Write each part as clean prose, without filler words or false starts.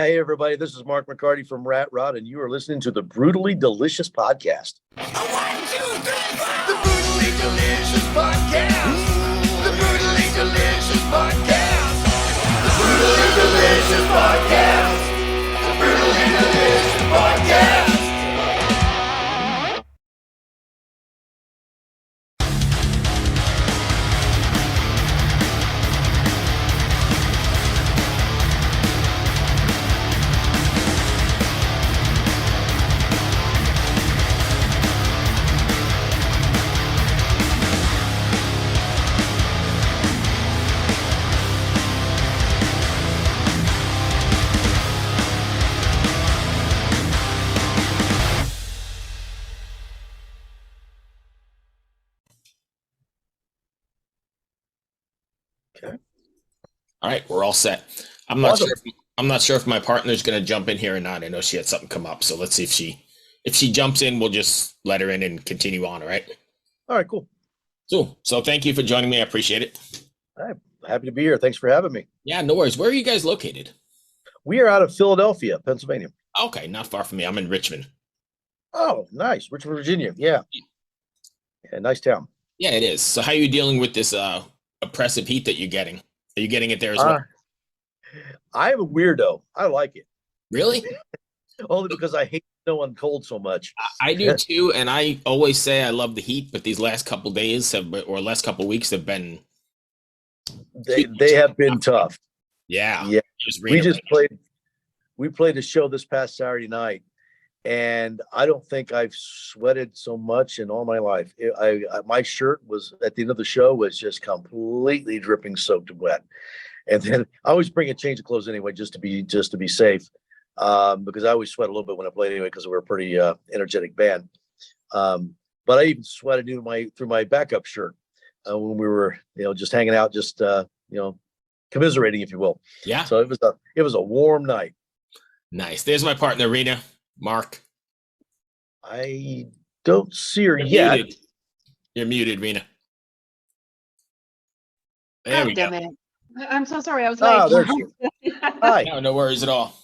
Hey, everybody, this is Mark McCarty from Rat Rod, and you are listening to the Brutally Delicious Podcast. 1, 2, 3, 4. The Brutally Delicious Podcast. The Brutally Delicious Podcast. The Brutally Delicious Podcast. The Brutally Delicious Podcast. Okay. All right, we're all set. I'm not sure if my partner's going to jump in here or not. I know she had something come up, so let's see if she jumps in. We'll just let her in and continue on. All right. All right, cool. So thank you for joining me. I appreciate it. I'm happy to be here. Thanks for having me. Yeah, no worries. Where are you guys located? We are out of Philadelphia, Pennsylvania. Okay, not far from me. I'm in Richmond. Oh, nice. Richmond, Virginia. Yeah, nice town. Yeah, it is. So how are you dealing with this oppressive heat that you're getting? Are you getting it there as well? I'm a weirdo. I like it. Really? Only because I hate snow and cold so much. I do too, and I always say I love the heat, but these last couple days last couple weeks have been they have been tough. Yeah. We played a show this past Saturday night, and I don't think I've sweated so much in all my life. My shirt was at the end of the show was just completely dripping, soaked wet. And then I always bring a change of clothes anyway, just to be safe, because I always sweat a little bit when I play anyway, because we're a pretty energetic band. But I even sweated through my backup shirt when we were just hanging out, just commiserating, if you will. Yeah. So it was a warm night. Nice. There's my partner, Rena. Mark. I don't see her yet. Muted. You're muted, Rena. There we go. I'm so sorry. I was late. There she is. Hi. No worries at all.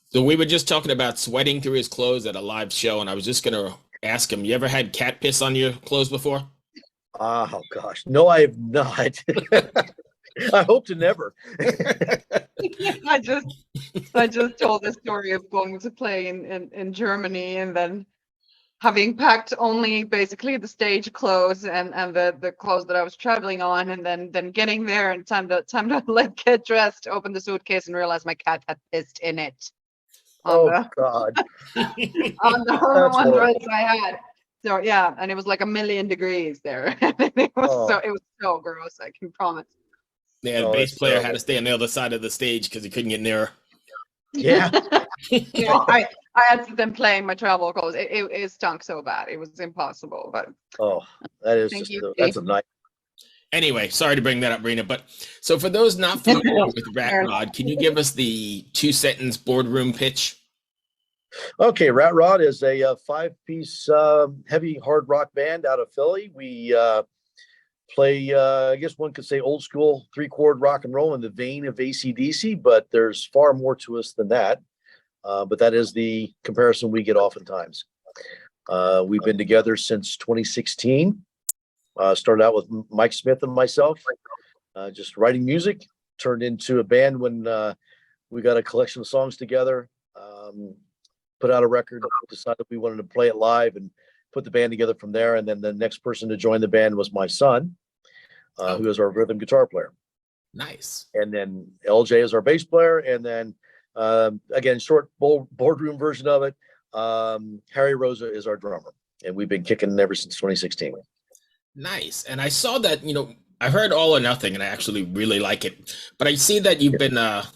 So we were just talking about sweating through his clothes at a live show, and I was just going to ask him, you ever had cat piss on your clothes before? Oh, gosh. No, I have not. I hope to never. I just told the story of going to play in Germany, and then having packed only basically the stage clothes and the clothes that I was traveling on, and then getting there and time to get dressed, open the suitcase and realize my cat had pissed in it. God. On the number one dress I had. So yeah, and it was like 1,000,000 degrees there. It was so gross, I can promise. Yeah, the bass player had to stay on the other side of the stage because he couldn't get nearer. Yeah. I had to then play my travel clothes. It stunk so bad. It was impossible. But that's a night. Anyway, sorry to bring that up, Rena. But so for those not familiar with Rat Rod, can you give us the 2-sentence boardroom pitch? Okay, Rat Rod is a 5-piece heavy hard rock band out of Philly. We play, I guess one could say, old school 3-chord rock and roll in the vein of AC/DC, but there's far more to us than that. But that is the comparison we get oftentimes. We've been together since 2016. Started out with Mike Smith and myself, just writing music, turned into a band when we got a collection of songs together, put out a record, decided we wanted to play it live, and put the band together from there. And then the next person to join the band was my son, who is our rhythm guitar player. Nice. And then LJ is our bass player. And then again, short boardroom version of it, Harry Rosa is our drummer. And we've been kicking ever since 2016. Nice. And I saw that, I heard All or Nothing, and I actually really like it. But I see that you've been the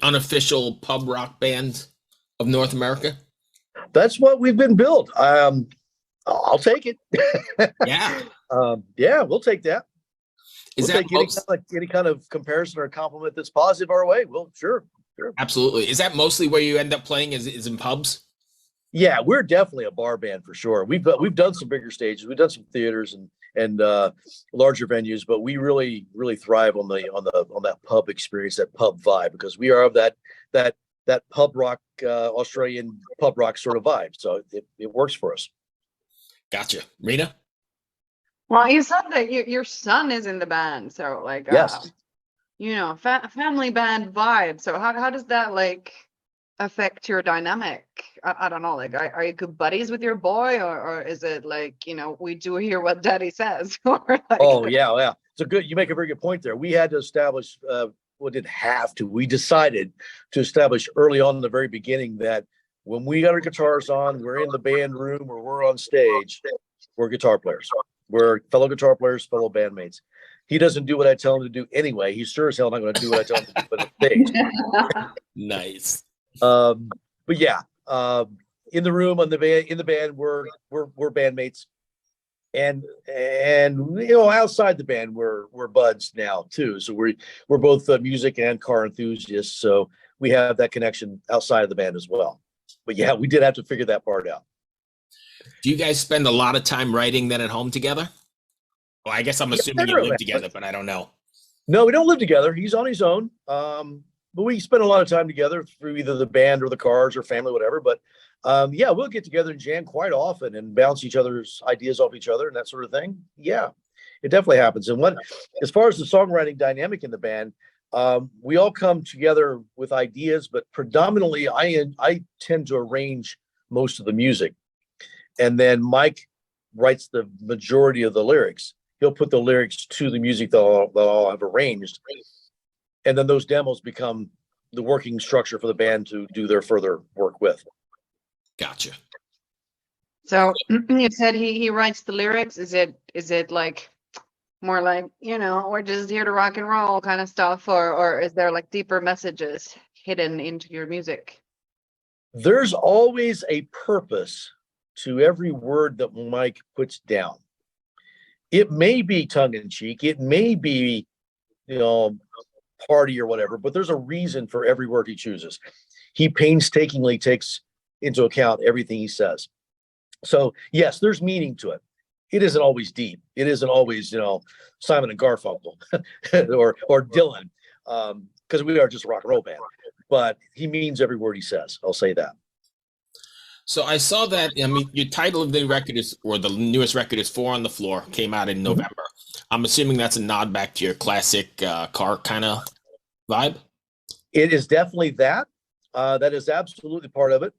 unofficial pub rock band of North America. That's what we've been billed. I'll take it. Yeah. Yeah, we'll take that. Is we'll that take any kind of comparison or compliment that's positive our way? Well, sure. Absolutely. Is that mostly where you end up playing? Is in pubs? Yeah, we're definitely a bar band for sure. We've done some bigger stages. We've done some theaters and larger venues, but we really thrive on that pub experience, that pub vibe, because we are of that pub rock, Australian pub rock sort of vibe. So it works for us. Gotcha. Rena? Well, you said that your son is in the band, so like, Yes. family band vibe. So how does that like affect your dynamic? I don't know. Like, are you good buddies with your boy, or is it like, we do hear what daddy says? Or like, Oh yeah. You make a very good point there. We had to establish, didn't have to. We decided to establish early on in the very beginning that when we got our guitars on, we're in the band room or we're on stage, we're guitar players. We're fellow guitar players, fellow bandmates. He doesn't do what I tell him to do anyway. He's sure as hell not going to do what I tell him to do on stage. Nice. But yeah, in the room, in the band, we're bandmates, and outside the band, we're buds now too. So we're both music and car enthusiasts. So we have that connection outside of the band as well. But yeah, we did have to figure that part out. Do you guys spend a lot of time writing then at home together? Well, I guess I'm assuming you live together, but I don't know. No, we don't live together. He's on his own. But we spend a lot of time together through either the band or the cars or family, whatever. But yeah, we'll get together and jam quite often and bounce each other's ideas off each other and that sort of thing. Yeah, it definitely happens. And as far as the songwriting dynamic in the band, we all come together with ideas, but predominantly I tend to arrange most of the music. And then Mike writes the majority of the lyrics. He'll put the lyrics to the music that I'll have arranged. And then those demos become the working structure for the band to do their further work with. Gotcha. So you said he writes the lyrics. Is it like more like, we're just here to rock and roll kind of stuff, or is there like deeper messages hidden into your music? There's always a purpose to every word that Mike puts down. It may be tongue in cheek, it may be, party or whatever, but there's a reason for every word he chooses. He painstakingly takes into account everything he says. So yes, there's meaning to it. It isn't always deep. It isn't always, Simon and Garfunkel or Dylan, because we are just a rock and roll band. But he means every word he says. I'll say that. So I saw that, your title of the record the newest record is Four on the Floor, came out in November. I'm assuming that's a nod back to your classic car kind of vibe? It is definitely that. That is absolutely part of it.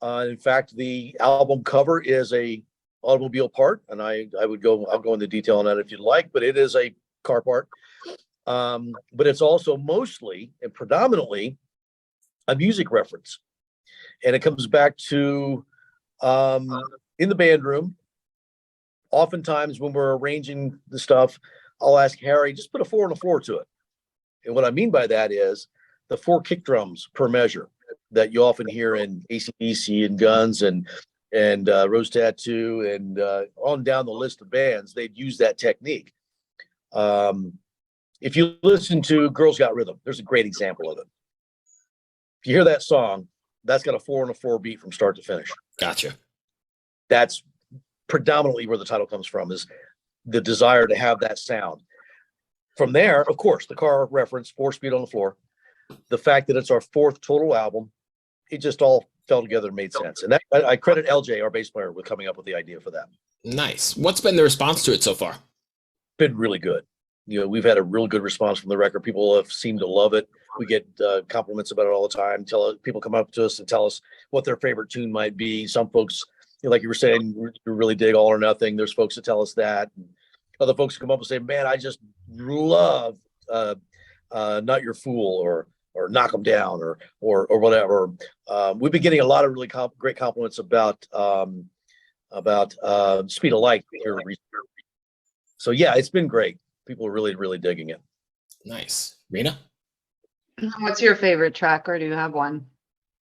In fact, the album cover is a automobile part, and I'll go into detail on that if you'd like, but it is a car part. But it's also mostly and predominantly a music reference. And it comes back to in the band room. Oftentimes when we're arranging the stuff, I'll ask Harry, just put a 4 on the floor to it. And what I mean by that is the 4 kick drums per measure that you often hear in AC/DC and Guns and Rose Tattoo and on down the list of bands, they'd use that technique. If you listen to Girls Got Rhythm, there's a great example of it. If you hear that song, that's got a 4 on the floor beat from start to finish. Gotcha. That's predominantly where the title comes from, is the desire to have that sound. From there, of course, the car reference, 4-speed on the floor, the fact that it's our 4th total album, it just all fell together and made sense. And that, I credit LJ, our bass player, with coming up with the idea for that. Nice. What's been the response to it so far? Been really good. We've had a real good response from the record. People have seemed to love it. We get compliments about it all the time. People come up to us and tell us what their favorite tune might be. Some folks, like you were saying, we really dig All or Nothing. There's folks that tell us that. Other folks come up and say, man, I just love Not Your Fool or Knock 'Em Down or whatever. We've been getting a lot of really great compliments about Speed of Light here recently. So yeah, it's been great. People are really, really digging it. Nice. Rena? What's your favorite track, or do you have one?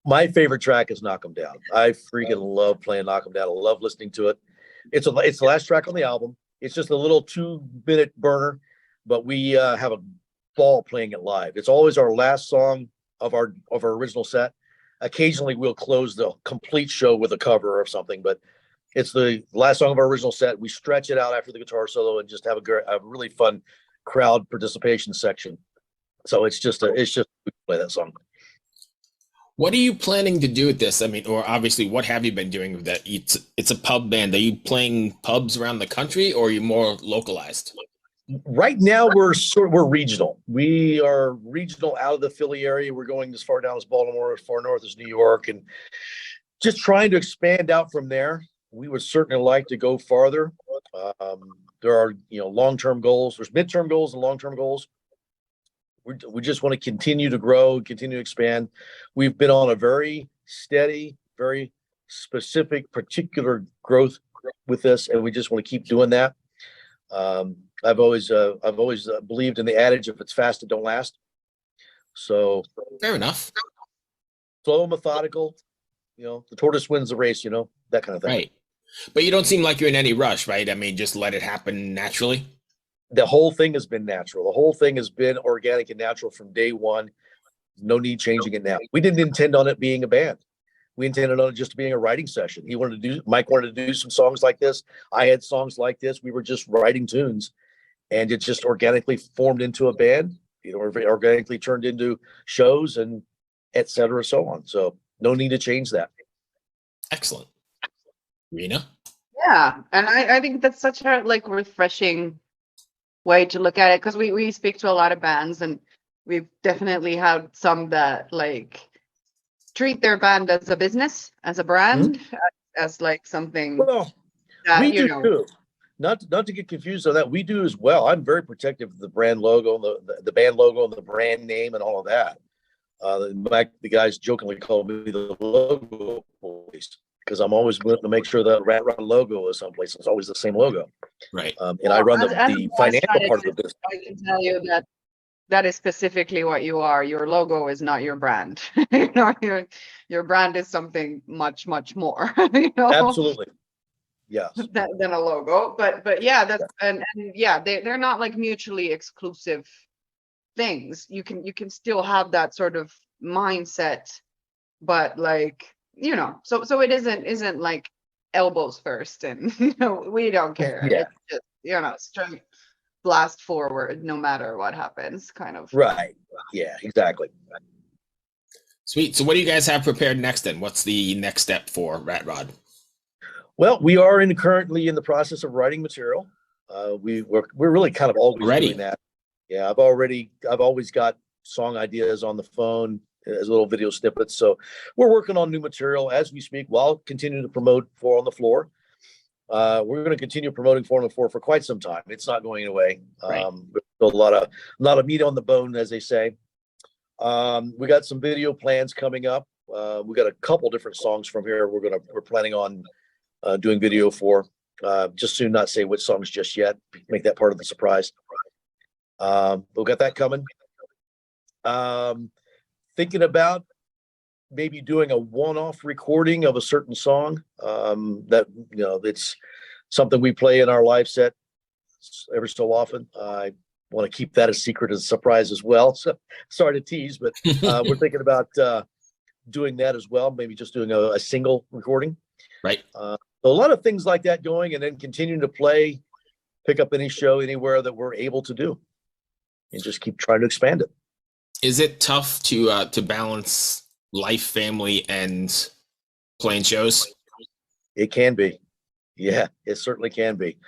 My favorite track is Knock 'Em Down. I freaking love playing Knock 'Em Down. I love listening to it. It's the last track on the album. It's just a little 2-minute burner, but we have a ball playing it live. It's always our last song of our original set. Occasionally we'll close the complete show with a cover or something, but It's the last song of our original set. We stretch it out after the guitar solo and just have a really fun crowd participation section. So it's just we play that song. What are you planning to do with this? I mean, or obviously, what have you been doing with that? It's a pub band. Are you playing pubs around the country, or are you more localized? Right now, we're regional. We are regional out of the Philly area. We're going as far down as Baltimore, as far north as New York, and just trying to expand out from there. We would certainly like to go farther. There are, long-term goals. There's midterm goals and long-term goals. We just want to continue to grow, continue to expand. We've been on a very steady, very specific, particular growth with this, and we just want to keep doing that. I've always believed in the adage, if it's fast, it don't last. So fair enough. Slow, methodical, the tortoise wins the race, that kind of thing. Right. But you don't seem like you're in any rush, right? I mean, just let it happen naturally. The whole thing has been natural. The whole thing has been organic and natural from day one. No need changing it now. We didn't intend on it being a band. We intended on it just being a writing session. Mike wanted to do some songs like this. I had songs like this. We were just writing tunes, and it just organically formed into a band, organically turned into shows and et cetera, so on. So no need to change that. Excellent. Rena? Yeah. And I think that's such a refreshing way to look at it, because we speak to a lot of bands, and we've definitely had some that treat their band as a business, as a brand, as something that, we do too. Not to get confused on that, we do as well. I'm very protective of the brand logo, the band logo, and the brand name, and all of that. The guys jokingly call me the logo police, because I'm always willing to make sure the Rat Rod logo is someplace. It's always the same logo. Right. And I run the financial part of the business. I can tell you that is specifically what you are. Your logo is not your brand. Your brand is something much, much more. Absolutely. Yes. Than a logo. But yeah, that's and yeah, they're not mutually exclusive things. You can still have that sort of mindset, but so it isn't like elbows first, and we don't care. Yeah. It's just straight blast forward no matter what happens, kind of. Right. Yeah, exactly. Sweet. So what do you guys have prepared next then? What's the next step for Rat Rod? Well, we are currently in the process of writing material. We're really kind of always doing that. Yeah, I've always got song ideas on the phone as little video snippets. So we're working on new material as we speak, while continuing to promote Four on the Floor. We're going to continue promoting Four on the Floor for quite some time. It's not going away. Right. There's a lot of meat on the bone, as they say. We got some video plans coming up. We got a couple different songs from here. We're planning on doing video for. Just soon, not say which songs just yet. Make that part of the surprise. We've got that coming. Thinking about maybe doing a one-off recording of a certain song. That it's something we play in our live set every so often. I want to keep that a secret, as a surprise as well. So sorry to tease, but we're thinking about doing that as well. Maybe just doing a single recording. Right. So a lot of things like that going, and then continuing to pick up any show anywhere that we're able to do, and just keep trying to expand it. Is it tough to balance life, family, and playing shows? It can be. Yeah, it certainly can be.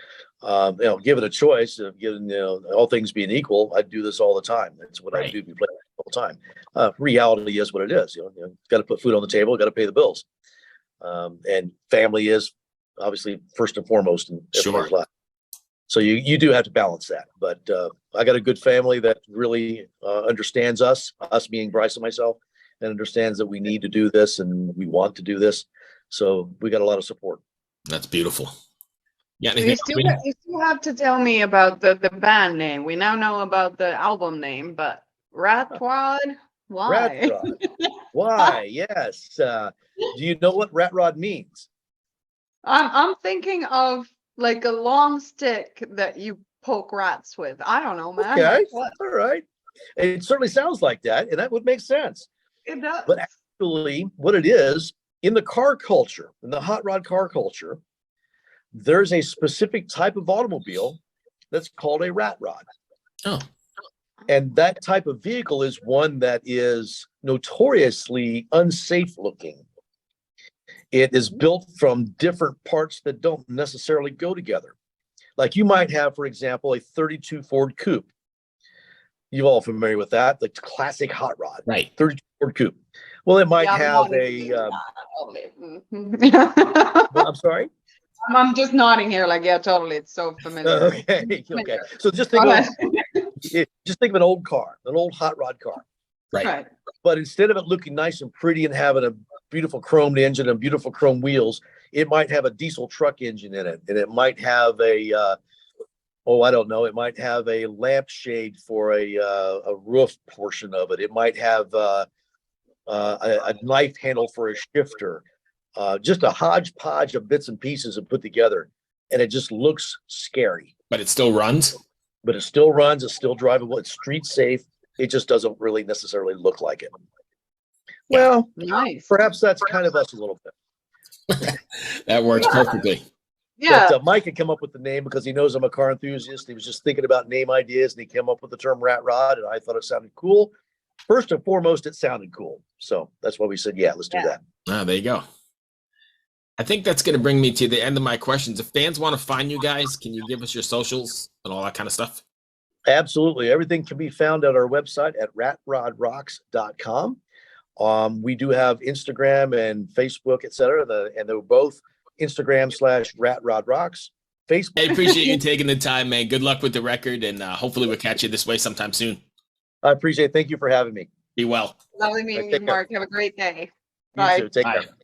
Given a choice, given all things being equal, I do this all the time. That's what I do. We play all the time. Reality is what it is. Got to put food on the table. Got to pay the bills. And family is obviously first and foremost in everybody's life. So you do have to balance that. But I got a good family that really understands us being Bryce and myself, and understands that we need to do this and we want to do this. So we got a lot of support. That's beautiful. Yeah. You still have to tell me about the band name. We now know about the album name, but Rat Rod, why? Rat Rod. Why? Yes. Do you know what Rat Rod means? I'm thinking of like a long stick that you poke rats with. I don't know, man. Okay. All right. It certainly sounds like that, and that would make sense. It does. But actually, what it is, in the car culture, in the hot rod car culture, there's a specific type of automobile that's called a rat rod. Oh, And that type of vehicle is one that is notoriously unsafe looking. It is built from different parts that don't necessarily go together. Like you might have, for example, a 32 Ford Coupe. You all familiar with that? The classic hot rod, right. 32 Ford Coupe. Well, it might Yeah, have I'm sorry. I'm just nodding here, like, yeah, totally. It's so familiar. Okay. So just Go think ahead. of an old car, an old hot rod car. Right. Right. But instead of it looking nice and pretty and having a beautiful chromed engine and beautiful chrome wheels, it might have a diesel truck engine in it, and it might have I don't know, it might have a lampshade for a roof portion of it. It might have a knife handle for a shifter. Just a hodgepodge of bits and pieces and put together, and it just looks scary. But it still runs. But it still runs. It's still drivable. It's street safe. It just doesn't really necessarily look like it. Well, Nice. perhaps that's kind of us a little bit. That works perfectly. Yeah. But Mike had come up with the name because he knows I'm a car enthusiast. He was just thinking about name ideas, and he came up with the term rat rod, and I thought it sounded cool. First and foremost, it sounded cool. So that's why we said, yeah, let's do that. Ah, there you go. I think that's going to bring me to the end of my questions. If fans want to find you guys, can you give us your socials and all that kind of stuff? Absolutely. Everything can be found at our website at ratrodrocks.com. We do have Instagram and Facebook, etc. And they're both Instagram /RatRodRocks. Facebook. I appreciate you taking the time, man. Good luck with the record, and hopefully we'll catch you this way sometime soon. I appreciate it. Thank you for having me. Be well. Lovely meeting you, Take care. Mark. Have a great day. You Bye. too. Take Bye. care.